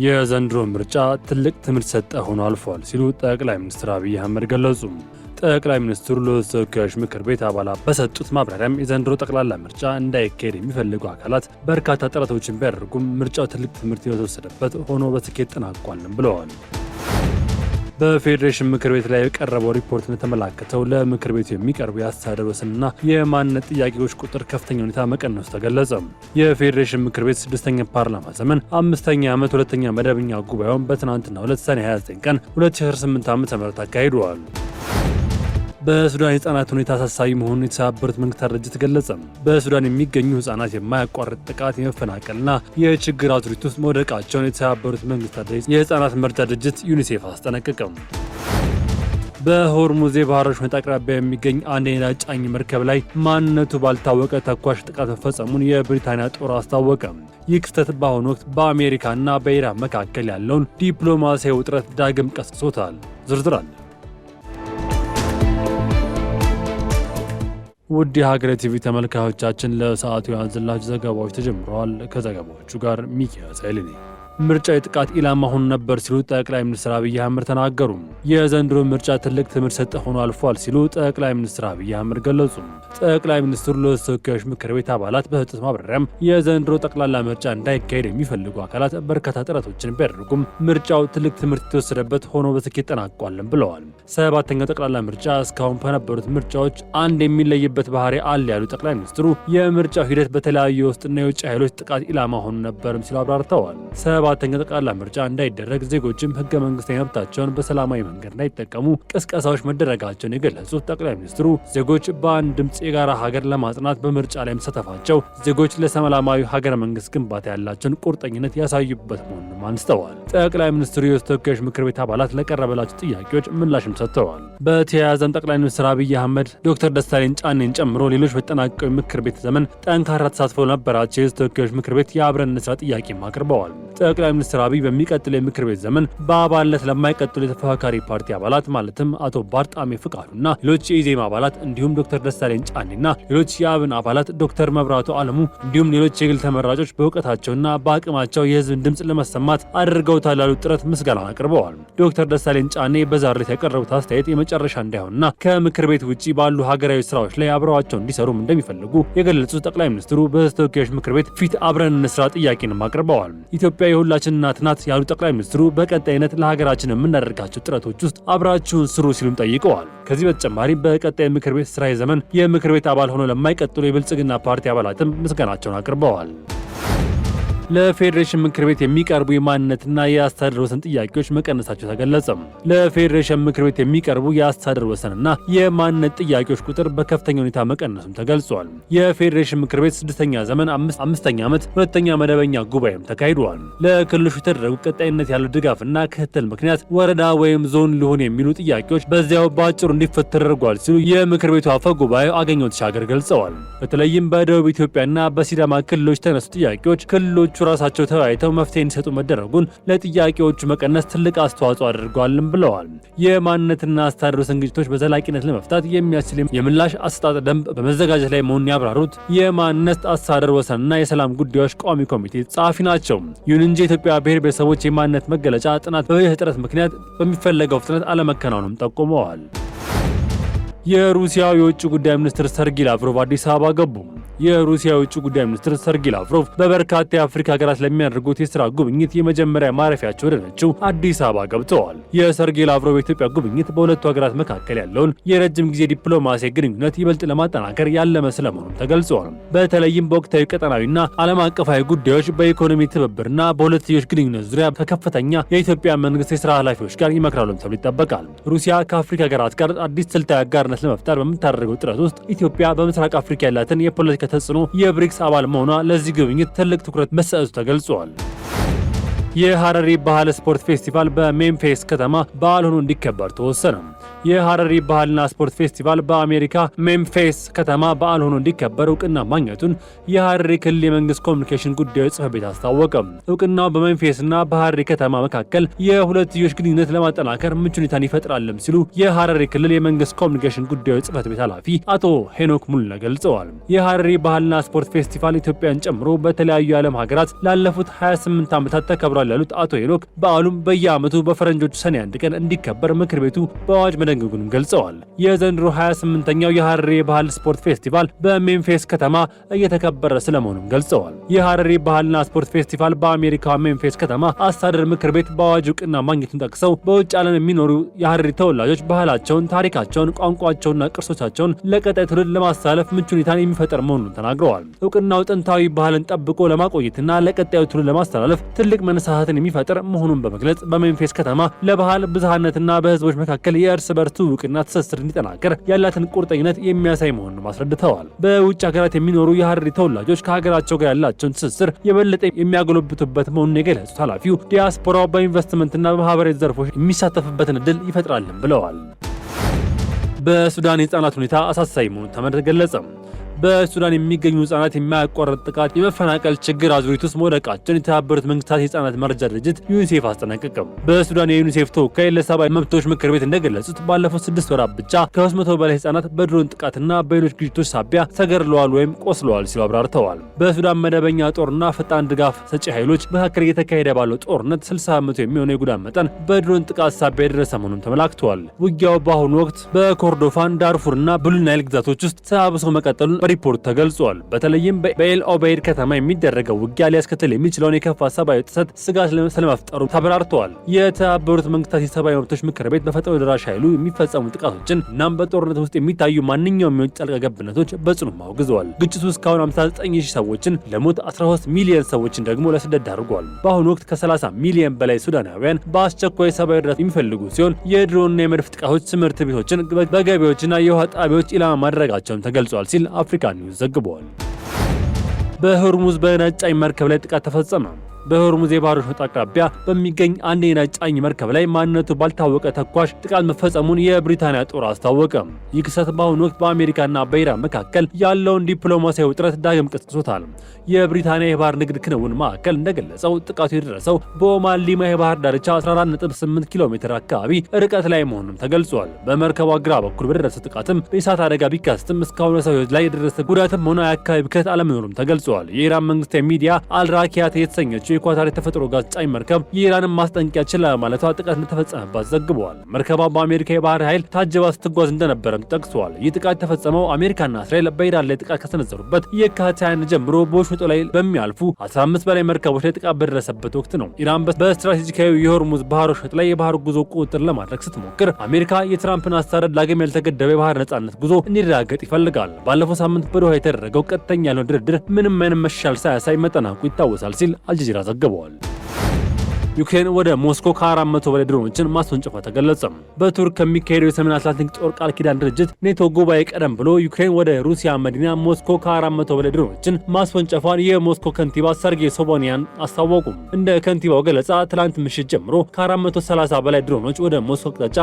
የዘንድሮ ምርጫ ትልቅ ትምህርት ሰጠ ሆኖ አልፏል ሲሉ ጠቅላይ ሚኒስትር አብይ አህመድ ገለጹ። ጠቅላይ ሚኒስትሩ ለተወካዮች ምክር ቤት አባላት በሰጡት ማብራሪያም የዘንድሮ ጠቅላላ ምርጫ እንዳይካሄድ የሚፈልጉ አካላት በርካታ ጥረቶችን ቢያደርጉም ምርጫው ትልቅ ትምህርት የተወሰደበት ሆኖ በስኬት ተጠናቋልም ብለዋል። በፌዴሬሽን ምክር ቤት ላይ የቀረበው ሪፖርት እንደተመላከተው ለምክር ቤቱ የሚቀርቡ የአስተዳደር ወሰንና የማንነት ጥያቄዎች ቁጥር ከፍተኛ ሁኔታ መቀነሱ ተገለጸ። የፌዴሬሽን ምክር ቤት 6ኛ ፓርላማ ዘመን 5ኛ ዓመት ሁለተኛ መደበኛ ጉባኤውን በትናንትናው ዕለት ሰኔ 29 ቀን 2018 ዓ.ም አካሂደዋል። በሱዳን የህፃናት ሁኔታ አሳሳቢ መሆኑን የተባበሩት መንግስታት ድርጅት ገለጸ። በሱዳን የሚገኙ ህፃናት የማያቋርጥ ጥቃት፣ የመፈናቀልና የችግር አዙሪት ውስጥ መውደቃቸውን የተባበሩት መንግስታት ድርጅት የህፃናት መርጃ ድርጅት ዩኒሴፍ አስጠነቀቀ። በሆርሙዝ የባህር ወሽመጥ አቅራቢያ የሚገኝ አንድ የነዳጅ ጫኝ መርከብ ላይ ማንነቱ ባልታወቀ ተኳሽ ጥቃት መፈጸሙን የብሪታንያ ጦር አስታወቀ። ይህ ክስተት በአሁኑ ወቅት በአሜሪካና በኢራን መካከል ያለውን ዲፕሎማሲያዊ ውጥረት ዳግም ቀስቅሶታል። ዝርዝር አለ። ውድ የሀገሬ ቲቪ ተመልካዮቻችን ለሰዓቱ ያዘንላችሁ ዘገባዎች ተጀምረዋል። ከዘገባዎቹ ጋር ሚኪያስ ኃይሌ ነኝ። ምርጫ የጥቃት ኢላማ ሆኖ ነበር ሲሉ ጠቅላይ ሚኒስትር አብይ አህመድ ተናገሩ። የዘንድሮ ምርጫ ትልቅ ትምህርት ሰጠ ሆኖ አልፏል ሲሉ ጠቅላይ ሚኒስትር አብይ አህመድ ገለጹ። ጠቅላይ ሚኒስትሩ ለተወካዮች ምክር ቤት አባላት በሰጡት ማብራሪያም የዘንድሮ ጠቅላላ ምርጫ እንዳይካሄድ የሚፈልጉ አካላት በርካታ ጥረቶችን ቢያደርጉም ምርጫው ትልቅ ትምህርት የተወሰደበት ሆኖ በስኬት ተጠናቋልም ብለዋል። 7ኛው ጠቅላላ ምርጫ እስካሁን ከነበሩት ምርጫዎች አንድ የሚለይበት ባህሪ አለ ያሉ ጠቅላይ ሚኒስትሩ የምርጫው ሂደት በተለያዩ የውስጥና የውጭ ኃይሎች ጥቃት ኢላማ ሆኖ ነበርም ሲሉ አብራርተዋል። 7ኛው ጠቅላላ ምርጫ እንዳይደረግ ዜጎችም ህገ መንግስታዊ መብታቸውን በሰላማዊ መንገድ እንዳይጠቀሙ ቅስቀሳዎች መደረጋቸውን የገለጹት ጠቅላይ ሚኒስትሩ ዜጎች በአንድ ድምፅ የጋራ ሀገር ለማጽናት በምርጫ ላይ መሳተፋቸው ዜጎች ለሰላማዊ ሀገረ መንግስት ግንባታ ያላቸውን ቁርጠኝነት ያሳዩበት መሆኑን አንስተዋል። ጠቅላይ ሚኒስትሩ የተወካዮች ምክር ቤት አባላት ለቀረበላቸው ጥያቄዎች ምላሽም ሰጥተዋል። በተያያዘም ጠቅላይ ሚኒስትር አብይ አህመድ ዶክተር ደሳለኝ ጫኔን ጨምሮ ሌሎች በተጠናቀቀው ምክር ቤት ዘመን ጠንካራ ተሳትፎ ነበራቸው የተወካዮች ምክር ቤት የአብረን እንስራ ጥያቄም አቅርበዋል። ጠቅላይ ሚኒስትር አብይ በሚቀጥለው የምክር ቤት ዘመን በአባልነት ለማይቀጥሉ የተፎካካሪ ፓርቲ አባላት ማለትም አቶ ባርጣሜ ፍቃዱና ሌሎች የኢዜማ አባላት እንዲሁም ዶክተር ደሳለኝ ጫኔና ሌሎች የአብን አባላት ዶክተር መብራቱ አለሙ እንዲሁም ሌሎች የግል ተመራጮች በእውቀታቸውና በአቅማቸው የህዝብን ድምፅ ለመሰማት አድርገውታል ያሉት ጥረት ምስጋና አቅርበዋል። ዶክተር ደሳለኝ ጫኔ በዛሬው ዕለት ያቀረቡት አስተያየት የመጨረሻ እንዳይሆንና ከምክር ቤት ውጪ ባሉ ሀገራዊ ስራዎች ላይ አብረዋቸው እንዲሰሩም እንደሚፈልጉ የገለጹት ጠቅላይ ሚኒስትሩ በተወካዮች ምክር ቤት ፊት አብረን እንስራ ጥያቄንም አቅርበዋል። ኢትዮጵያ የሁላችን እናት ናት ያሉት ጠቅላይ ሚኒስትሩ በቀጣይነት ለሀገራችን የምናደርጋቸው ጥረቶች ውስጥ አብራችሁን ስሩ ሲሉም ጠይቀዋል። ከዚህ በተጨማሪ በቀጣይ ምክር ቤት ስራ ዘመን የምክር ቤት አባል ሆኖ ለማይቀጥሉ የብልጽግና ፓርቲ አባላትም ምስጋናቸውን አቅርበዋል። ለፌዴሬሽን ምክር ቤት የሚቀርቡ የማንነትና የአስተዳደር ወሰን ጥያቄዎች መቀነሳቸው ተገለጸ። ለፌዴሬሽን ምክር ቤት የሚቀርቡ የአስተዳደር ወሰንና የማንነት ጥያቄዎች ቁጥር በከፍተኛ ሁኔታ መቀነሱም ተገልጿል። የፌዴሬሽን ምክር ቤት 6ኛ ዘመን 5ኛ ዓመት ሁለተኛ መደበኛ ጉባኤም ተካሂዷል። ለክልሎች የተደረጉ ቀጣይነት ያለው ድጋፍና ክትትል ምክንያት ወረዳ ወይም ዞን ሊሆን የሚሉ ጥያቄዎች በዚያው በአጭሩ እንዲፈቱ ተደርጓል ሲሉ የምክር ቤቱ አፈ ጉባኤ አገኘሁ ተሻገር ገልጸዋል። በተለይም በደቡብ ኢትዮጵያና በሲዳማ ክልሎች ተነሱ ጥያቄዎች ክልሎች ራሳቸው ተወያይተው መፍትሄ እንዲሰጡ መደረጉን ለጥያቄዎቹ መቀነስ ትልቅ አስተዋጽኦ አድርጓልም ብለዋል። የማንነትና አስተዳደር ወሰን ግጭቶች በዘላቂነት ለመፍታት የሚያስችል የምላሽ አሰጣጥ ደንብ በመዘጋጀት ላይ መሆኑን ያብራሩት የማንነት አስተዳደር ወሰንና የሰላም ጉዳዮች ቋሚ ኮሚቴ ጸሐፊ ናቸው። ይሁን እንጂ የኢትዮጵያ ብሔር ብሔረሰቦች የማንነት መገለጫ ጥናት በበጀት እጥረት ምክንያት በሚፈለገው ፍጥነት አለመከናወኑም ጠቁመዋል። የሩሲያው የውጭ ጉዳይ ሚኒስትር ሰርጌይ ላቭሮቭ አዲስ አበባ ገቡ። የሩሲያ የውጭ ጉዳይ ሚኒስትር ሰርጌይ ላቭሮቭ በበርካታ የአፍሪካ ሀገራት ለሚያደርጉት የሥራ ጉብኝት የመጀመሪያ ማረፊያቸው ወደሆነችው አዲስ አበባ ገብተዋል። የሰርጌይ ላቭሮቭ የኢትዮጵያ ጉብኝት በሁለቱ ሀገራት መካከል ያለውን የረጅም ጊዜ ዲፕሎማሲያዊ ግንኙነት ይበልጥ ለማጠናከር ያለመ ስለመሆኑም ተገልጿል። በተለይም በወቅታዊ ቀጠናዊና ዓለም አቀፋዊ ጉዳዮች፣ በኢኮኖሚ ትብብርና በሁለትዮሽ ግንኙነት ዙሪያ ከከፍተኛ የኢትዮጵያ መንግስት የሥራ ኃላፊዎች ጋር ይመክራሉም ተብሎ ይጠበቃል። ሩሲያ ከአፍሪካ ሀገራት ጋር አዲስ ስልታዊ አጋርነት ለመፍጠር በምታደርገው ጥረት ውስጥ ኢትዮጵያ በምስራቅ አፍሪካ ያላትን የፖለቲካ ተጽዕኖ የብሪክስ አባል መሆኗ ለዚህ ጉብኝት ትልቅ ትኩረት መሰጠቱ ተገልጿል። የሐረሪ ባህል ስፖርት ፌስቲቫል በሜምፊስ ከተማ በዓል ሆኖ እንዲከበር ተወሰነ። የሐረሪ ባህልና ስፖርት ፌስቲቫል በአሜሪካ ሜምፊስ ከተማ በዓል ሆኖ እንዲከበር እውቅና ማግኘቱን የሐረሪ ክልል የመንግስት ኮሚኒኬሽን ጉዳዮች ጽሕፈት ቤት አስታወቀ። እውቅናው በሜምፊስና በሐረሪ ከተማ መካከል የሁለትዮሽ ግንኙነት ለማጠናከር ምቹ ሁኔታን ይፈጥራልም ሲሉ የሐረሪ ክልል የመንግስት ኮሚኒኬሽን ጉዳዮች ጽሕፈት ቤት ኃላፊ አቶ ሄኖክ ሙሉነ ገልጸዋል። የሐረሪ ባህልና ስፖርት ፌስቲቫል ኢትዮጵያን ጨምሮ በተለያዩ የዓለም ሀገራት ላለፉት 28 ዓመታት ተከብሯል ያሉት አቶ ሄኖክ በዓሉም በየዓመቱ በፈረንጆቹ ሰኔ 1 ቀን እንዲከበር ምክር ቤቱ በአዋጅ መደንገጉንም ገልጸዋል። የዘንድሮ 28ኛው የሐረሪ ባህል ስፖርት ፌስቲቫል በሜምፊስ ከተማ እየተከበረ ስለመሆኑም ገልጸዋል። የሐረሪ ባህልና ስፖርት ፌስቲቫል በአሜሪካ ሜምፊስ ከተማ አስተዳደር ምክር ቤት በአዋጅ እውቅና ማግኘቱን ጠቅሰው በውጭ ዓለም የሚኖሩ የሐረሪ ተወላጆች ባህላቸውን፣ ታሪካቸውን፣ ቋንቋቸውንና ቅርሶቻቸውን ለቀጣይ ትውልድ ለማስተላለፍ ምቹ ሁኔታን የሚፈጥር መሆኑን ተናግረዋል። እውቅናው ጥንታዊ ባህልን ጠብቆ ለማቆየትና ለቀጣዩ ትውልድ ለማስተላለፍ ትልቅ መነሳሳትን የሚፈጥር መሆኑን በመግለጽ በሜምፊስ ከተማ ለባህል ብዝሃነትና በህዝቦች መካከል የእርስ በርስ ትውውቅና ትስስር እንዲጠናከር ያላትን ቁርጠኝነት የሚያሳይ መሆኑን አስረድተዋል። በውጭ ሀገራት የሚኖሩ የሐረሪ ተወላጆች ከሀገራቸው ጋር ያላቸውን ትስስር የበለጠ የሚያጎለብቱበት መሆኑን የገለጹት ኃላፊው ዲያስፖራው በኢንቨስትመንትና በማህበራዊ ዘርፎች የሚሳተፍበትን ዕድል ይፈጥራልን ብለዋል። በሱዳን የህፃናት ሁኔታ አሳሳቢ መሆኑ ተገለጸ። በሱዳን የሚገኙ ህጻናት የማያቋርጥ ጥቃት፣ የመፈናቀል ችግር አዙሪት ውስጥ መውደቃቸውን የተባበሩት መንግስታት የህጻናት መረጃ ድርጅት ዩኒሴፍ አስጠነቀቀም። በሱዳን የዩኒሴፍ ተወካይ ለሰብአዊ መብቶች ምክር ቤት እንደገለጹት ባለፉት 6 ወራት ብቻ ከ200 በላይ ህጻናት በድሮን ጥቃትና በሌሎች ግጭቶች ሳቢያ ተገድለዋል ወይም ቆስለዋል ሲሉ አብራርተዋል። በሱዳን መደበኛ ጦርና ፈጣን ድጋፍ ሰጪ ኃይሎች መካከል እየተካሄደ ባለው ጦርነት 60% የሚሆነው የጉዳት መጠን በድሮን ጥቃት ሳቢያ የደረሰ መሆኑን ተመላክተዋል። ውጊያው በአሁኑ ወቅት በኮርዶፋን፣ ዳርፉርና ብሉ ናይል ግዛቶች ውስጥ ተባብሶ መቀጠሉን ሪፖርት ተገልጿል። በተለይም በኤል ኦቤይድ ከተማ የሚደረገው ውጊያ ሊያስከትል የሚችለውን የከፋ ሰብአዊ ጥሰት ስጋት ስለመፍጠሩ ተብራርተዋል። የተባበሩት መንግስታት የሰብአዊ መብቶች ምክር ቤት በፈጥኖ ደራሽ ኃይሉ የሚፈጸሙ ጥቃቶችን እናም በጦርነት ውስጥ የሚታዩ ማንኛውም የውጭ ጣልቃ ገብነቶች በጽኑ አውግዘዋል። ግጭቱ እስካሁን 59000 ሰዎችን ለሞት 13 ሚሊዮን ሰዎችን ደግሞ ለስደት ዳርጓል። በአሁኑ ወቅት ከ30 ሚሊዮን በላይ ሱዳናውያን በአስቸኳይ ሰብአዊ እርዳታ የሚፈልጉ ሲሆን የድሮንና የመድፍ ጥቃቶች ትምህርት ቤቶችን፣ በገቢዎችና የውሃ ጣቢያዎች ኢላማ ማድረጋቸውን ተገልጿል ሲል አፍሪካ ኒውስ ዘግቧል። በሆርሙዝ በነጭ ጫኝ መርከብ ላይ ጥቃት ተፈጸመ። በሆርሙዝ የባህር ወሽመጥ አቅራቢያ በሚገኝ አንድ የነጭ ጫኝ መርከብ ላይ ማንነቱ ባልታወቀ ተኳሽ ጥቃት መፈጸሙን የብሪታንያ ጦር አስታወቀ። ይህ ክስተት በአሁኑ ወቅት በአሜሪካና በኢራን መካከል ያለውን ዲፕሎማሲያዊ ውጥረት ዳግም ቀስቅሶታል። የብሪታንያ የባህር ንግድ ክንውን ማዕከል እንደገለጸው ጥቃቱ የደረሰው በኦማን ሊማ የባህር ዳርቻ 14.8 ኪሎ ሜትር አካባቢ ርቀት ላይ መሆኑን ተገልጿል። በመርከቧ ግራ በኩል በደረሰ ጥቃትም የእሳት አደጋ ቢከሰትም እስካሁን በሰው ሕይወት ላይ የደረሰ ጉዳትም ሆነ የአካባቢ ብክለት አለመኖሩም ተገልጿል። የኢራን መንግስታዊ ሚዲያ አልራኪያት የተሰኘችው የኳታር የተፈጥሮ ጋዝ ጫኝ መርከብ የኢራንን ማስጠንቀቂያ ችላ ማለቷ ጥቃት እንደተፈጸመባት ዘግበዋል። መርከቧ በአሜሪካ የባህር ኃይል ታጅባ ስትጓዝ እንደነበረም ጠቅሷል። ይህ ጥቃት የተፈጸመው አሜሪካና እስራኤል በኢራን ላይ ጥቃት ከሰነዘሩበት የካቲት 21 ጀምሮ በወሽመጡ ላይ በሚያልፉ 15 በላይ መርከቦች ላይ ጥቃት በደረሰበት ወቅት ነው። ኢራን በስትራቴጂካዊ የሆርሙዝ ባህር ወሽመጥ ላይ የባህር ጉዞ ቁጥጥር ለማድረግ ስትሞክር አሜሪካ የትራምፕን አስተዳደር ዳግም ያልተገደበ የባህር ነጻነት ጉዞ እንዲረጋገጥ ይፈልጋል። ባለፈው ሳምንት በዶሃ የተደረገው ቀጥተኛ ያልሆነ ድርድር ምንም አይነት መሻሻል ሳያሳይ መጠናቀቁ ይታወሳል ሲል አልጀዚራ ዘግቧል። ዩክሬን ወደ ሞስኮ ከ400 በላይ ድሮኖችን ማስወንጨፏ ተገለጸ። በቱርክ ከሚካሄደው የሰሜን አትላንቲክ ጦር ቃል ኪዳን ድርጅት ኔቶ ጉባኤ ቀደም ብሎ ዩክሬን ወደ ሩሲያ መዲና ሞስኮ ከ400 በላይ ድሮኖችን ማስወንጨፏን የሞስኮ ከንቲባ ሰርጌይ ሶቦኒያን አስታወቁ። እንደ ከንቲባው ገለጻ ትላንት ምሽት ጀምሮ ከ430 በላይ ድሮኖች ወደ ሞስኮ አቅጣጫ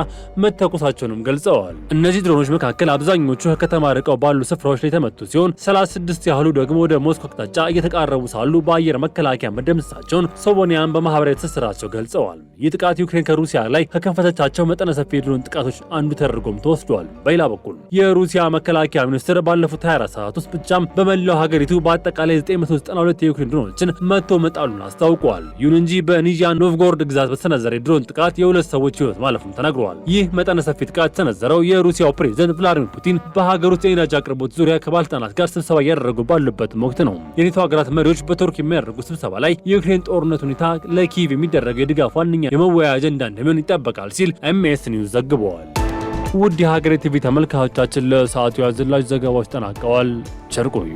መተኮሳቸውንም ገልጸዋል። እነዚህ ድሮኖች መካከል አብዛኞቹ ከከተማ ርቀው ባሉ ስፍራዎች ላይ የተመቱ ሲሆን 36 ያህሉ ደግሞ ወደ ሞስኮ አቅጣጫ እየተቃረቡ ሳሉ በአየር መከላከያ መደምሰሳቸውን ሶቦኒያን በማህበራዊ ትስስራቸው ገልጸዋል። ይህ ጥቃት ዩክሬን ከሩሲያ ላይ ከከፈተቻቸው መጠነ ሰፊ የድሮን ጥቃቶች አንዱ ተደርጎም ተወስዷል። በሌላ በኩል የሩሲያ መከላከያ ሚኒስትር ባለፉት 24 ሰዓት ውስጥ ብቻም በመላው ሀገሪቱ በአጠቃላይ 992 የዩክሬን ድሮኖችን መቶ መጣሉን አስታውቋል። ይሁን እንጂ በኒዥኒ ኖቭጎሮድ ግዛት በተሰነዘረ የድሮን ጥቃት የሁለት ሰዎች ሕይወት ማለፉም ተነግሯል። ይህ መጠነ ሰፊ ጥቃት የተሰነዘረው የሩሲያው ፕሬዝዳንት ቭላዲሚር ፑቲን በሀገር ውስጥ የነዳጅ አቅርቦት ዙሪያ ከባለስልጣናት ጋር ስብሰባ እያደረጉ ባሉበት ወቅት ነው። የኔቶ ሀገራት መሪዎች በቱርክ የሚያደርጉ ስብሰባ ላይ የዩክሬን ጦርነት ሁኔታ ለኪየቭ የሚደረገው የድጋፍ ዋነኛ የመወያያ አጀንዳ እንደሚሆን ይጠበቃል ሲል ኤምኤስ ኒውስ ዘግቧል። ውድ የሀገሬ ቲቪ ተመልካቾቻችን ለሰዓቱ ያዘጋጇቸው ዘገባዎች ተጠናቀዋል። ቸር ቆዩ።